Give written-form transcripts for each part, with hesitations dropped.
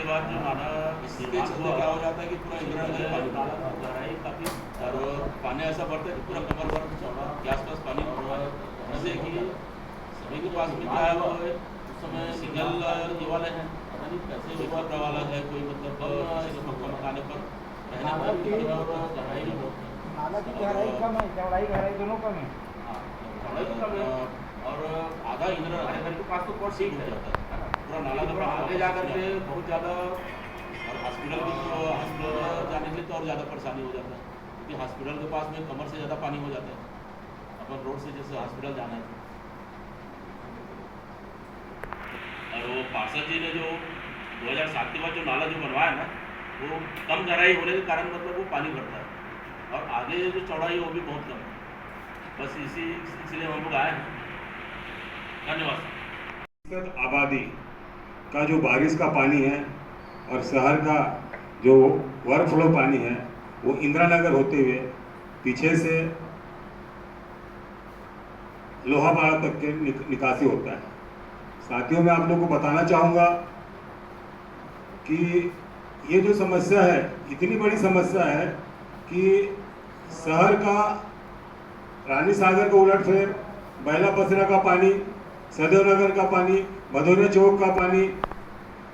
बाद जो नाला इसके चलते क्या हो जाता है कि पूरा इंदिरा नगर पानी नाला गहराई काफ़ी और पानी ऐसा बढ़ता है कि पूरा कमर भर चौड़ा के आसपास पानी और जैसे कि सभी के पास में क्या है वो है उस समय सिंगल ये वाले हैं पता नहीं कैसे कोई पक्का वाला है कोई मतलब किसी को पक्का मकाने पर रहने पर भी गहराई बहुत है। नाला की गहराई कम है, चौड़ाई गहराई दोनों कम है। हाँ, चौड़ाई तो कम है और आधा इंदिरा हमारे घर के पास तो बहुत ठीक है जाता है ना। पूरा नाला का थोड़ा आगे जा करके बहुत ज़्यादा और हॉस्पिटल भी तो हॉस्पिटल जाने के लिए तो और ज़्यादा परेशानी हो जाता है क्योंकि हॉस्पिटल के पास में कमर से ज़्यादा पानी हो जाता है अपन रोड से जैसे हॉस्पिटल जाना है। और वो पार्षद जी ने जो 2007 के बाद जो नाला जो बनवाया ना वो कम गहराई होने के कारण मतलब वो पानी भरता है और आगे जो चौड़ाई है वो भी बहुत कम है। बस इसी सिलसिले में हम लोग आए हैं। धन्यवाद। आबादी का जो बारिश का पानी है और शहर का जो ओवरफ्लो पानी है वो इंदिरा नगर होते हुए पीछे से लोहावाड़ा तक के निकासी होता है। साथियों मैं आप लोगों को बताना चाहूँगा कि ये जो समस्या है इतनी बड़ी समस्या है कि शहर का रानी सागर का उलटफेर, बैला पसरा का पानी, सदैव नगर का पानी, भदौरिया चौक का पानी,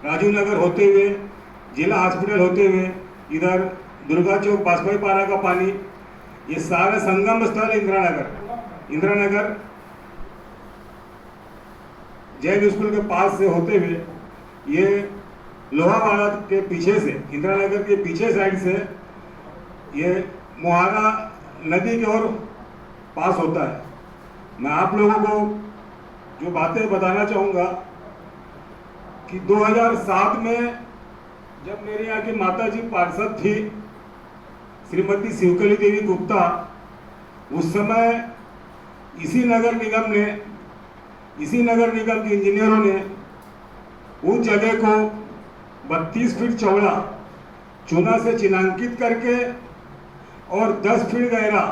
राजू नगर होते हुए जिला हॉस्पिटल होते हुए इधर दुर्गा चौक बाजपेयी पारा का पानी, ये सारा संगम स्थल इंदिरा नगर जैन स्कूल के पास से होते हुए ये लोहावाड़ा के पीछे से इंदिरा नगर के पीछे साइड से ये मोहारा नदी की ओर पास होता है। मैं आप लोगों को जो बातें बताना चाहूँगा कि 2007 में जब मेरे यहाँ की माता जी पार्षद थी श्रीमती शिवकली देवी गुप्ता, उस समय इसी नगर निगम के इंजीनियरों ने उस जगह को 32 फीट चौड़ा चूना से चिन्हांकित करके और 10 फीट गहरा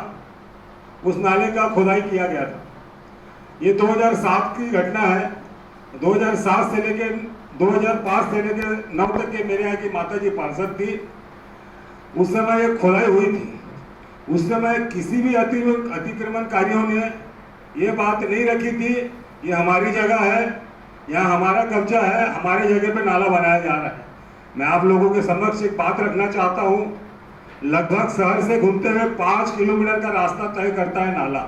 उस नाले का खुदाई किया गया था। ये 2007 की घटना है। 2007 से लेकर 2005 से लेकर 9 तक के मेरे यहाँ की माता जी पार्षद थी। उस समय ये खुदाई हुई थी। उस समय किसी भी अतिक्रमणकारियों ने ये बात नहीं रखी थी ये हमारी जगह है, यहाँ हमारा कब्जा है, हमारी जगह पे नाला बनाया जा रहा है। मैं आप लोगों के समक्ष एक बात रखना चाहता हूँ, लगभग शहर से घूमते हुए 5 किलोमीटर का रास्ता तय करता है नाला,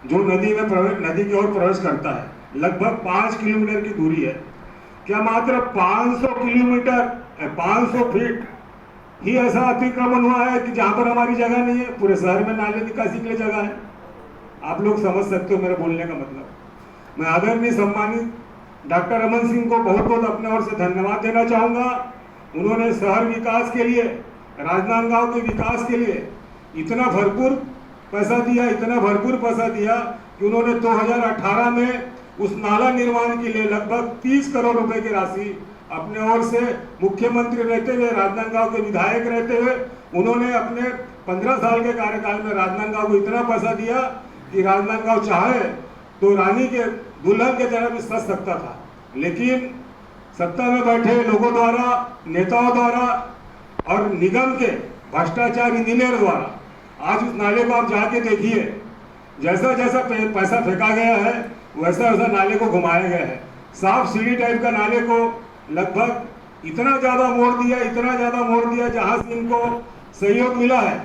जो नदी की ओर प्रवेश करता है। लगभग 5 किलोमीटर की दूरी है। क्या मात्र 500 फीट ही ऐसा अतिक्रमण हुआ है कि जहां पर हमारी जगह नहीं है? पूरे शहर में नाले निकासी के लिए जगह है। आप लोग समझ सकते हो मेरे बोलने का मतलब। मैं आदरणीय सम्मानित डॉक्टर रमन सिंह को बहुत बहुत अपने ओर से धन्यवाद देना चाहूँगा। उन्होंने शहर विकास के लिए, राजनांदगांव के विकास के लिए इतना भरपूर पैसा दिया कि उन्होंने 2018 में उस नाला निर्माण के लिए लगभग 30 करोड़ रुपए की राशि अपने ओर से, मुख्यमंत्री रहते हुए, राजनांदगांव के विधायक रहते हुए, उन्होंने अपने 15 साल के कार्यकाल में राजनांदगांव को इतना पैसा दिया कि राजनांदगांव चाहे तो रानी के दुल्हन के तरह भी सज सकता था। लेकिन सत्ता में बैठे लोगों द्वारा, नेताओं द्वारा और निगम के भ्रष्टाचार इंजीनियर द्वारा आज उस नाले को आप जाके देखिए, जैसा जैसा पैसा फेंका गया है वैसा वैसा नाले को घुमाया गया है। साफ सीढ़ी टाइप का नाले को लगभग इतना ज़्यादा मोड़ दिया जहाँ से इनको सहयोग मिला है।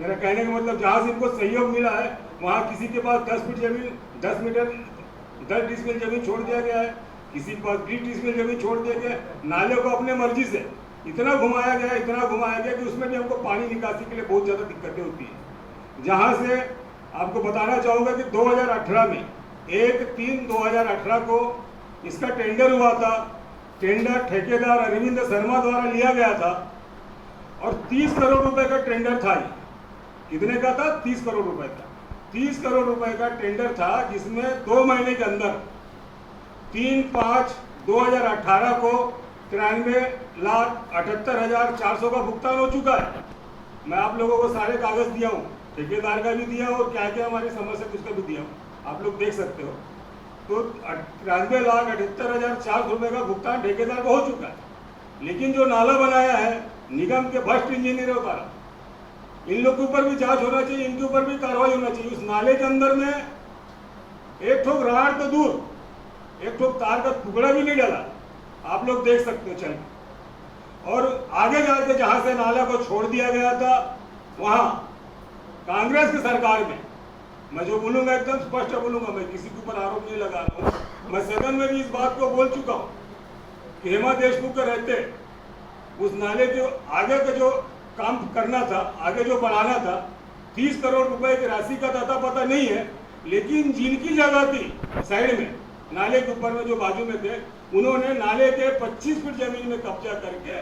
मेरा कहने का मतलब जहाँ से इनको सहयोग मिला है वहाँ किसी के पास 10 फीट जमीन 10 डिसमिल जमीन छोड़ दिया गया है, किसी के पास 20 डिसमिल जमीन छोड़ दिया गया। नाले को अपने मर्जी से इतना घुमाया गया कि उसमें भी हमको पानी निकासी के लिए बहुत ज़्यादा दिक्कतें होती हैं। जहाँ से आपको बताना चाहूँगा कि 2018 में 1/3/2018 को इसका टेंडर हुआ था। टेंडर ठेकेदार अरविंद शर्मा द्वारा लिया गया था और 30 करोड़ रुपए का टेंडर था। कितने का था? 30 करोड़ रुपए का। 30 करोड़ रुपए का टेंडर था जिसमें 2 महीने के अंदर 3/5/2018 को 93,78,400 का भुगतान हो चुका है। मैं आप लोगों को सारे कागज दिया हूँ, ठेकेदार का भी दिया और क्या क्या हमारी समस्या उसका भी दिया हूँ, आप लोग देख सकते हो। तो 93,78,400 रुपये का भुगतान ठेकेदार को हो चुका है। लेकिन जो नाला बनाया है निगम के भ्रष्ट इंजीनियर होता है, इन लोग के ऊपर भी जांच होना चाहिए, इनके ऊपर भी कार्रवाई होना चाहिए। उस नाले के अंदर में एक ठोक राड़ तो दूर, एक ठोक तार का टुकड़ा भी नहीं डाला, आप लोग देख सकते हो चल। और आगे जाके जहां से नाला को छोड़ दिया गया था वहां कांग्रेस की सरकार में, मैं जो बोलूंगा एकदम स्पष्ट बोलूंगा, मैं किसी के ऊपर आरोप नहीं लगा रहा हूं। मैं सदन में भी इस बात को बोल चुका हूं कि हेमा देशमुख के रहते उस नाले के आगे का जो काम करना था, आगे जो बढ़ाना था, 30 करोड़ रुपए की राशि का अता पता नहीं है, लेकिन जिनकी जगह थी साइड में नाले के ऊपर में जो बाजू में थे, उन्होंने नाले के 25 फीट जमीन में कब्जा करके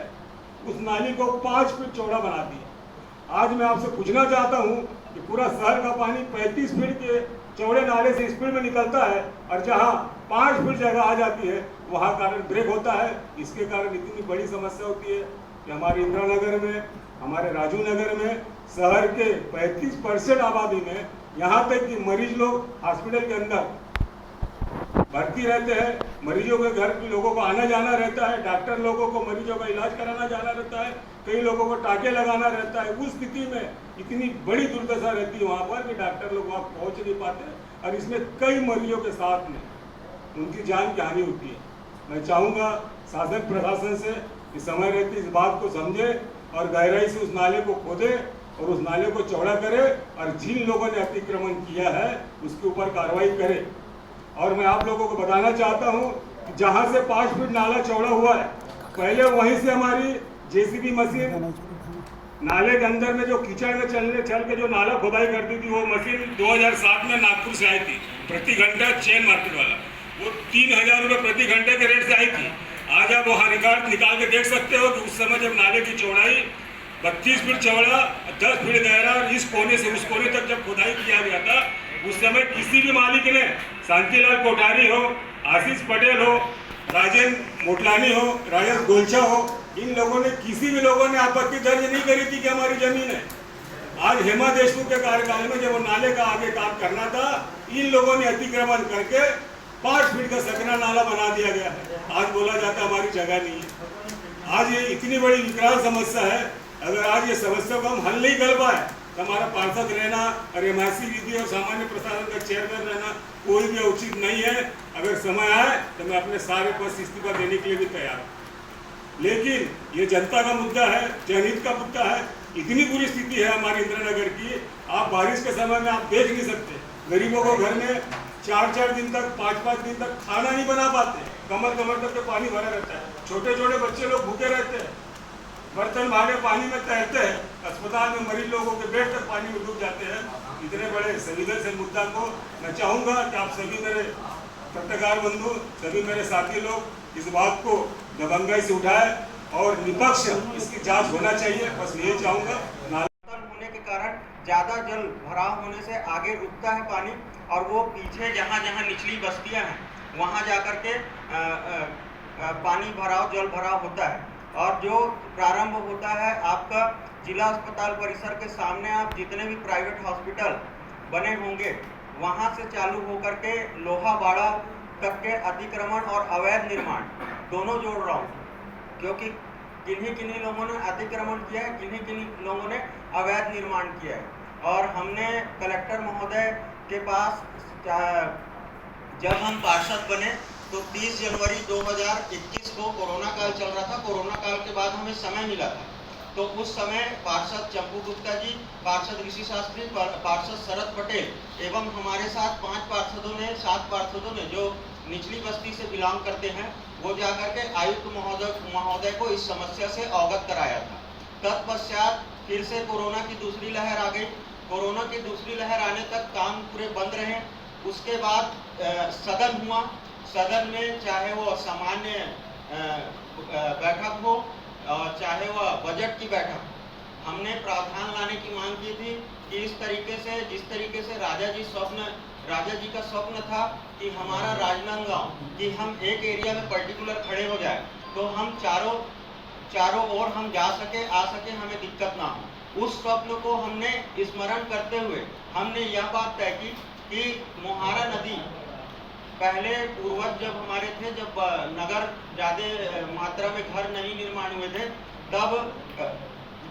उस नाली को 5 फीट चौड़ा बना दिया। आज मैं आपसे पूछना चाहता हूं कि पूरा शहर का पानी 35 फीट के चौड़े नाले से स्पीड में निकलता है और जहां 5 फीट जगह आ जाती है वहां कारण ब्रेक होता है। इसके कारण इतनी बड़ी समस्या होती है कि हमारे इंदिरा नगर में, हमारे राजू नगर में, शहर के 35% आबादी में यहाँ तक कि मरीज लोग हॉस्पिटल के अंदर भर्ती रहते हैं, मरीजों के घर के लोगों को आना जाना रहता है, डॉक्टर लोगों को मरीजों का इलाज कराना जाना रहता है, कई लोगों को टाके लगाना रहता है। उस स्थिति में इतनी बड़ी दुर्दशा रहती है वहाँ पर कि डॉक्टर लोग वहाँ पहुँच नहीं पाते और इसमें कई मरीजों के साथ में उनकी जान की हानि होती है। मैं चाहूँगा शासन प्रशासन से कि समय रहती इस बात को समझे और गहराई से उस नाले को खोदे और उस नाले को चौड़ा करे और जिन लोगों ने अतिक्रमण किया है उसके ऊपर कार्रवाई करे। और मैं आप लोगों को बताना चाहता हूं कि जहां से 5 फीट नाला चौड़ा हुआ है, पहले वहीं से हमारी जेसीबी मशीन नाले के अंदर में जो कीचड़ में चल के जो नाला खुदाई करती थी, वो मशीन 2007 में नागपुर से आई थी, प्रति घंटा चेन मार्केट वाला, वो 3000 रुपये प्रति घंटे के रेट से आई थी। आज आप वहाँ रिकॉर्ड निकाल के देख सकते हो कि उस समय जब नाले की चौड़ाई 32 फीट चौड़ा, 10 फीट गहरा और इस कोने से उस कोने तक जब खुदाई किया गया था, उस समय किसी भी मालिक ने, शांतिलाल कोठारी हो, आशीष पटेल हो, राजेंद्र मोटलानी हो, राजेश गोलछा हो, इन लोगों ने, किसी भी लोगों ने आपत्ति दर्ज नहीं करी थी कि हमारी जमीन है। आज हेमा देशमुख के कार्यकाल में जब वो नाले का आगे काम करना था, इन लोगों ने अतिक्रमण करके 5 फीट का सकना नाला बना दिया गया है। आज बोला जाता हमारी जगह नहीं है। आज ये इतनी बड़ी विकराल समस्या है, अगर आज ये समस्या को हम हल नहीं कर पाए तो हमारा पार्षद रहना और एमआईसी विधि और सामान्य प्रशासन का चेयरमैन रहना कोई भी उचित नहीं है। अगर समय आए तो मैं अपने सारे पद से इस्तीफा देने के लिए भी तैयार हूँ, लेकिन ये जनता का मुद्दा है, जनहित का मुद्दा है। इतनी बुरी स्थिति है हमारे इंदिरा नगर की, आप बारिश के समय में आप देख नहीं सकते, गरीबों को घर में 4-4 दिन तक, 5-5 दिन तक खाना नहीं बना पाते, कमर कमर तक पानी भरा रहता है, छोटे छोटे बच्चे लोग भूखे रहते हैं, बर्तन भागे पानी में तैरते हैं, अस्पताल में मरीज लोगों के बेड तक पानी में डूब जाते हैं। इतने बड़े संवेदनशील मुद्दा को मैं चाहूँगा कि आप सभी मेरे पत्रकार बंधु, सभी मेरे साथी लोग इस बात को दबंगाई से उठाए और निष्पक्ष इसकी जांच होना चाहिए, बस यही चाहूँगा। होने के कारण ज़्यादा जल भराव होने से आगे रुकता है पानी और वो पीछे जहाँ जहाँ निचली बस्तियाँ हैं वहाँ जा कर के पानी भराव, जल भराव होता है। और जो प्रारंभ होता है आपका जिला अस्पताल परिसर के सामने, आप जितने भी प्राइवेट हॉस्पिटल बने होंगे वहाँ से चालू होकर के लोहा बाड़ा तक के अतिक्रमण और अवैध निर्माण दोनों जोड़ रहा हूँ, क्योंकि किन्हीं लोगों ने अतिक्रमण किया है, किन्हीं लोगों ने अवैध निर्माण किया है। और हमने कलेक्टर महोदय के पास जब हम पार्षद बने तो 30 जनवरी 2021 को कोरोना काल चल रहा था। कोरोना काल के बाद हमें समय मिला था, तो उस समय पार्षद चंपू गुप्ता जी, पार्षद ऋषि शास्त्री, पार्षद शरद पटेल एवं हमारे साथ 7 पार्षदों ने जो निचली बस्ती से बिलोंग करते हैं, वो जाकर के आयुक्त महोदय को इस समस्या से अवगत कराया था। तत्पश्चात फिर से कोरोना की दूसरी लहर आ गई। कोरोना की दूसरी लहर आने तक काम पूरे बंद रहे। उसके बाद सदन हुआ। सदन में चाहे वो सामान्य बैठक हो और चाहे वह बजट की बैठक, हमने प्रावधान लाने की मांग की थी कि इस तरीके से, जिस तरीके से राजा जी का स्वप्न था कि हमारा राजनांदगांव, कि हम एक एरिया में पर्टिकुलर खड़े हो जाए तो हम चारों ओर हम जा सके, आ सके, हमें दिक्कत ना हो। उस स्वप्न को हमने स्मरण करते हुए हमने यह बात तय की कि मोहारा नदी पहले पूर्वज जब हमारे थे, जब नगर ज़्यादा मात्रा में घर नहीं निर्माण हुए थे, तब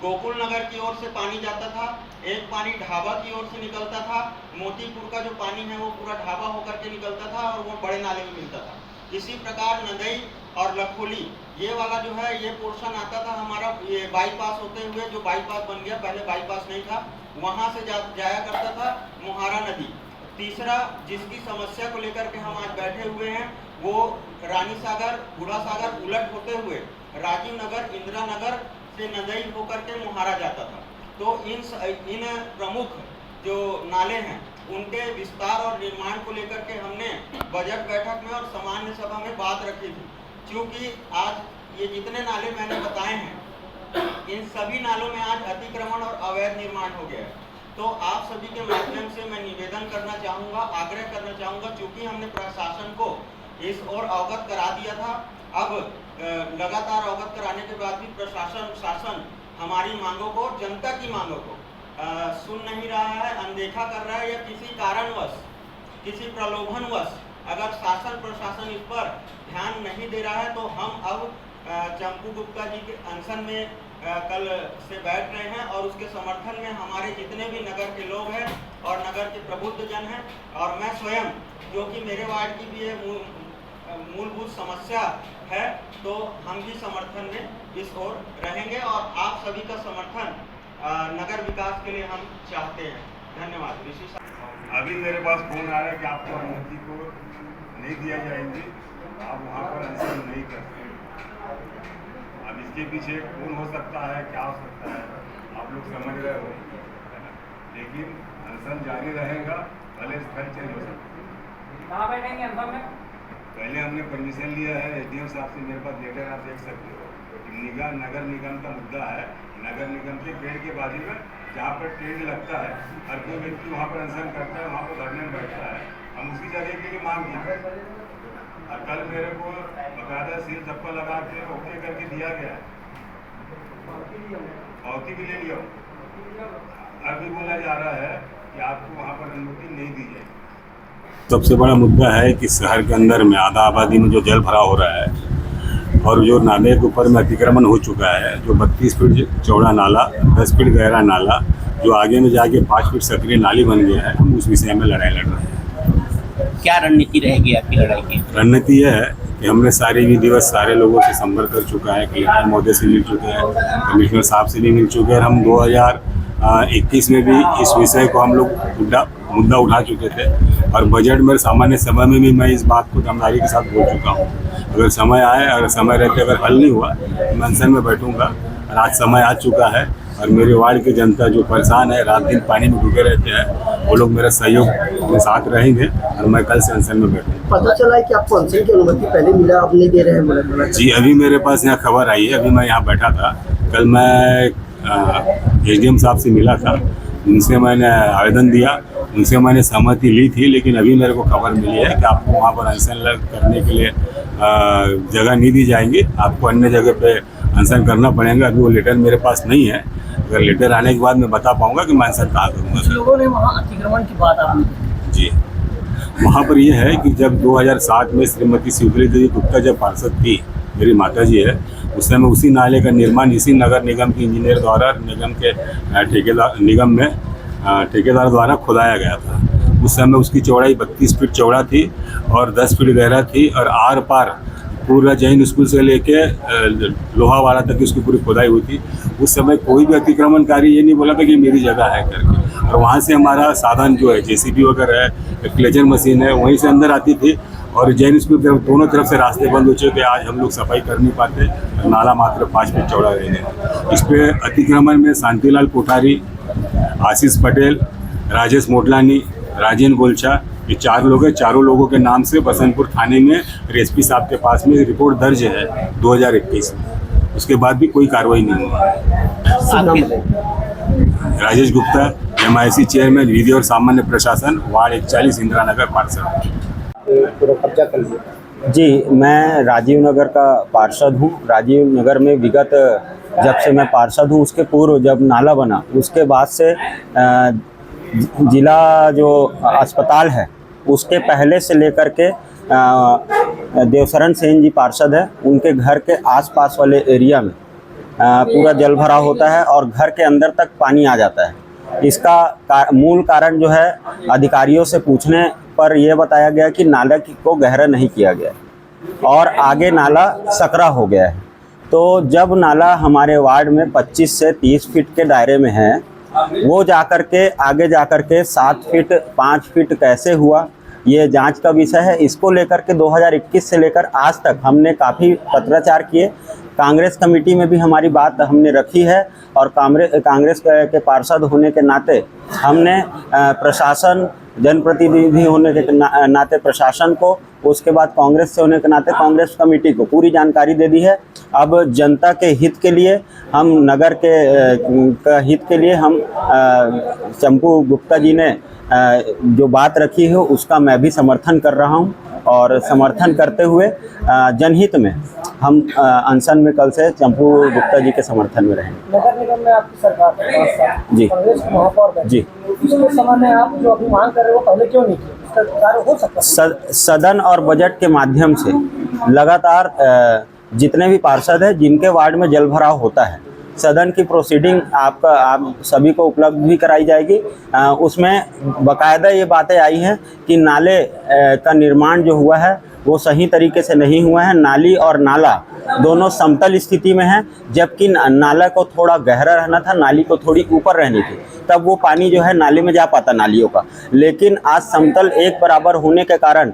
गोकुल नगर की ओर से पानी जाता था, एक पानी ढाबा की ओर से निकलता था, मोतीपुर का जो पानी है वो पूरा ढाबा होकर के निकलता था और वो बड़े नाले में मिलता था। इसी प्रकार नदई और लखोली ये वाला जो है ये पोर्शन आता था हमारा, ये बाईपास होते हुए जो बाईपास बन गया, पहले बाईपास नहीं था, वहाँ से जाया करता था मोहारा नदी। तीसरा जिसकी समस्या को लेकर के हम आज बैठे हुए हैं वो रानी सागर, बूढ़ा सागर उलट होते हुए राजीव नगर, इंदिरा नगर से नदई होकर के मोहारा जाता था। तो इन प्रमुख जो नाले हैं उनके विस्तार और निर्माण को लेकर के हमने बजट बैठक में और सामान्य सभा में बात रखी थी। क्योंकि आज ये जितने नाले मैंने बताए हैं इन सभी नालों में आज अतिक्रमण और अवैध निर्माण हो गया है। तो आप सभी के माध्यम से मैं निवेदन करना चाहूँगा, आग्रह करना चाहूँगा, क्योंकि हमने प्रशासन को इस ओर अवगत करा दिया था, अब लगातार अवगत कराने के बाद भी शासन हमारी मांगों को, जनता की मांगों को सुन नहीं रहा है, अनदेखा कर रहा है, या किसी कारणवश, किसी प्रलोभनवश अगर शासन प्रशासन इस पर ध्यान नहीं दे रहा है तो हम अब चंपू गुप्ता जी के अनशन में कल से बैठ रहे हैं और उसके समर्थन में हमारे जितने भी नगर के लोग हैं और नगर के प्रबुद्ध जन हैं और मैं स्वयं, जो कि मेरे वार्ड की भी मूलभूत समस्या है, तो हम भी समर्थन में इस ओर रहेंगे और आप सभी का समर्थन नगर विकास के लिए हम चाहते हैं। धन्यवाद। ऋषि साहब, अभी मेरे पास फोन आ रहा है कि आपको अनुमति को नहीं दिया जाएगी, आप वहाँ पर अनशन नहीं करते। अब इसके पीछे कौन हो सकता है, क्या हो सकता है, आप लोग समझ रहे हो, लेकिन अनशन जारी रहेगा, भले स्थल चेंज हो सकता है। कहाँ बैठेंगे अनशन में? पहले हमने परमिशन लिया है एसडीएम साहब से, मेरे पास लेटर आप देख सकते हो। नगर निगम का मुद्दा है, नगर निगम के पेड़ के बाजू में जहाँ पर टेंट लगता है, हर कोई व्यक्ति वहाँ पर अनशन करता है, वहाँ पर धरने में बैठता है, हम उसी जगह के लिए मांग की। और कल मेरे को बकायदा सील चप्पल लगा के ओके करके दिया गया, पावती भी ले लिया। अभी बोला जा रहा है कि आपको वहाँ पर अनुमति नहीं दी जाएगी। सबसे बड़ा मुद्दा है कि शहर के अंदर में आधा आबादी में जो जल भराव हो रहा है और जो नाले के ऊपर में अतिक्रमण हो चुका है, जो 32 फीट चौड़ा नाला, 10 फीट गहरा नाला, जो आगे में जाके 5 फीट सक्रिय नाली बन गया है, हम उस विषय में लड़ाई लड़ रहे हैं। क्या रणनीति रहेगी आपकी लड़ाई की? रणनीति यह है कि हमने सारे भी दिवस सारे लोगों से संपर्क कर चुका है, कलेक्टर महोदय से मिल चुके हैं, कमिश्नर साहब से भी मिल चुके हैं। हम 2021 में भी इस विषय को हम लोग मुद्दा उठा चुके थे और बजट में सामान्य सभा में भी मैं इस बात को दमदारी के साथ बोल चुका हूँ। अगर समय आए, अगर समय रहते अगर हल नहीं हुआ तो मैं अनशन में बैठूंगा। और आज समय आ चुका है और मेरे वार्ड की जनता जो परेशान है, रात दिन पानी में डूबे रहते हैं, वो लोग मेरा सहयोग के साथ रहेंगे और मैं कल से अनशन में बैठूंगा। पता चला है कि आपको अनशन की अनुमति पहले मिला, आप नहीं दे रहे हैं? जी, अभी मेरे पास यहाँ खबर आई है, अभी मैं यहाँ बैठा था, कल मैं एसडीएम साहब से मिला था, उनसे मैंने आवेदन दिया, उनसे मैंने सहमति ली थी, लेकिन अभी मेरे को खबर मिली है कि आपको वहाँ पर अनशन करने के लिए जगह नहीं दी जाएंगी, आपको अन्य जगह पे अनशन करना पड़ेगा। अभी वो लेटर मेरे पास नहीं है, अगर लेटर आने के बाद मैं बता पाऊँगा कि मैं अनशन कहाँ करूँगा। लोगों ने वहाँ अतिक्रमण की बात आपने जी, वहाँ पर ये है कि जब 2007 में श्रीमती शिवप्रीत देवी गुप्ता जब पार्षद थी, मेरी माता जी है, उस समय उसी नाले का निर्माण इसी नगर निगम के इंजीनियर द्वारा निगम के ठेकेदार द्वारा खुदाया गया था। उस समय उसकी चौड़ाई 32 फीट चौड़ा थी और 10 फीट गहरा थी और आर पार पूरा जैन स्कूल से लेके लोहावाड़ा तक उसकी पूरी खुदाई हुई थी। उस समय कोई भी अतिक्रमणकारी ये नहीं बोला था कि मेरी जगह है करके। और वहाँ से हमारा साधन जो है जेसीबी वगैरह है, क्लेजर मशीन है, वहीं से अंदर आती थी और जैन स्कूल के दोनों तरफ से रास्ते बंद हो चुके। आज हम लोग सफाई कर नहीं पाते, नाला मात्र 5 फीट चौड़ा रहने। इस पे अतिक्रमण में शांतिलाल कोठारी, आशीष पटेल, राजेश मोटलानी, राजेंद्र गोलचा, ये 4 लोग हैं। चारों लोगों के नाम से बसंतपुर थाने में एसपी साहब के पास में रिपोर्ट दर्ज है 2021 में। उसके बाद भी कोई कार्रवाई नहीं हुआ। राजेश गुप्ता, MIC चेयरमैन, विधि और सामान्य प्रशासन, वार्ड 41, इंदिरा नगर, पार्षद। जी, मैं राजीव नगर का पार्षद हूँ। राजीव नगर में विगत जब से मैं पार्षद हूँ, उसके पूर्व जब नाला बना उसके बाद से जिला जो अस्पताल है उसके पहले से लेकर के देवशरण सेन जी पार्षद है, उनके घर के आसपास वाले एरिया में पूरा जल भराव होता है और घर के अंदर तक पानी आ जाता है। इसका मूल कारण जो है अधिकारियों से पूछने पर यह बताया गया कि नाला को गहरा नहीं किया गया और आगे नाला सकरा हो गया है। तो जब नाला हमारे वार्ड में 25 से 30 फीट के दायरे में है, वो जाकर के आगे जाकर के 7 फीट 5 फीट कैसे हुआ, ये जांच का विषय है। इसको लेकर के 2021 से लेकर आज तक हमने काफ़ी पत्राचार किए। कांग्रेस कमेटी में भी हमारी बात हमने रखी है और कांग्रेस के पार्षद होने के नाते हमने प्रशासन, जनप्रतिनिधि होने के नाते प्रशासन को, उसके बाद कांग्रेस से होने के नाते कांग्रेस कमेटी को पूरी जानकारी दे दी है। अब जनता के हित के लिए, हम नगर के हित के लिए हम चंपू गुप्ता जी ने जो बात रखी है उसका मैं भी समर्थन कर रहा हूं और समर्थन करते हुए जनहित में हम अनशन में कल से चंपू गुप्ता जी के समर्थन में रहेंगे। नगर निगम में आपकी सरकार है 5 साल, जी। कांग्रेस के महापौर बने। जी। पिछले समय में आप जो अभी मांग कर रहे हो पहले क्यों नहीं किया? इसका कार्य हो सकता है। सदन और बजट के माध्यम से लगातार जितने भी पार्षद हैं जिनके वार्ड में जल भराव होता है, सदन की प्रोसीडिंग आप सभी को उपलब्ध भी कराई जाएगी। उसमें बाकायदा ये बातें आई हैं कि नाले का निर्माण जो हुआ है वो सही तरीके से नहीं हुआ है। नाली और नाला दोनों समतल स्थिति में है, जबकि नाला को थोड़ा गहरा रहना था, नाली को थोड़ी ऊपर रहनी थी, तब वो पानी जो है नाले में जा पाता नालियों का। लेकिन आज समतल एक बराबर होने के कारण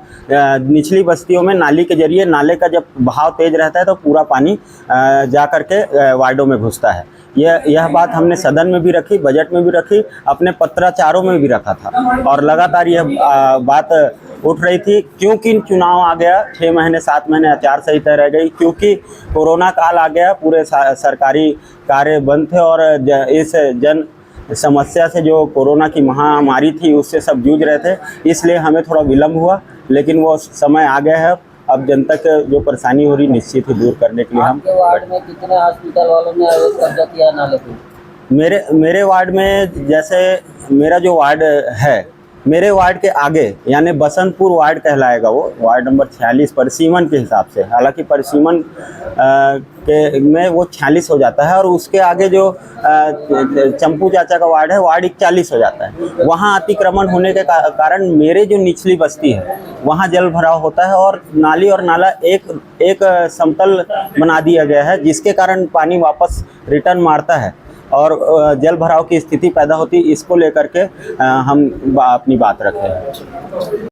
निचली बस्तियों में नाली के जरिए, नाले का जब बहाव तेज रहता है तो पूरा पानी जा कर के वार्डों में घुसता है। यह बात हमने सदन में भी रखी, बजट में भी रखी, अपने पत्राचारों में भी रखा था और लगातार यह बात उठ रही थी। क्योंकि चुनाव आ गया, 6 महीने 7 महीने आचार संहिता रह गई, क्योंकि कोरोना काल आ गया, पूरे सरकारी कार्य बंद थे और इस जन समस्या से, जो कोरोना की महामारी थी, उससे सब जूझ रहे थे, इसलिए हमें थोड़ा विलम्ब हुआ। लेकिन वो समय आ गया है, अब जनता के जो परेशानी हो रही निश्चित ही दूर करने के लिए हम। आपके वार्ड में कितने हॉस्पिटल वालों ने कब्जा किया नाले पे? मेरे वार्ड में, जैसे मेरा जो वार्ड है, मेरे वार्ड के आगे यानी बसंतपुर वार्ड कहलाएगा, वो वार्ड नंबर 46 परिसीमन के हिसाब से, हालांकि परिसीमन के में वो 46 हो जाता है और उसके आगे जो चंपू चाचा का वार्ड है, वार्ड 41 हो जाता है। वहाँ अतिक्रमण होने के कारण मेरे जो निचली बस्ती है वहाँ जल भराव होता है और नाली और नाला एक समतल बना दिया गया है, जिसके कारण पानी वापस रिटर्न मारता है और जल भराव की स्थिति पैदा होती है। इसको लेकर के हम अपनी बात रखे हैं।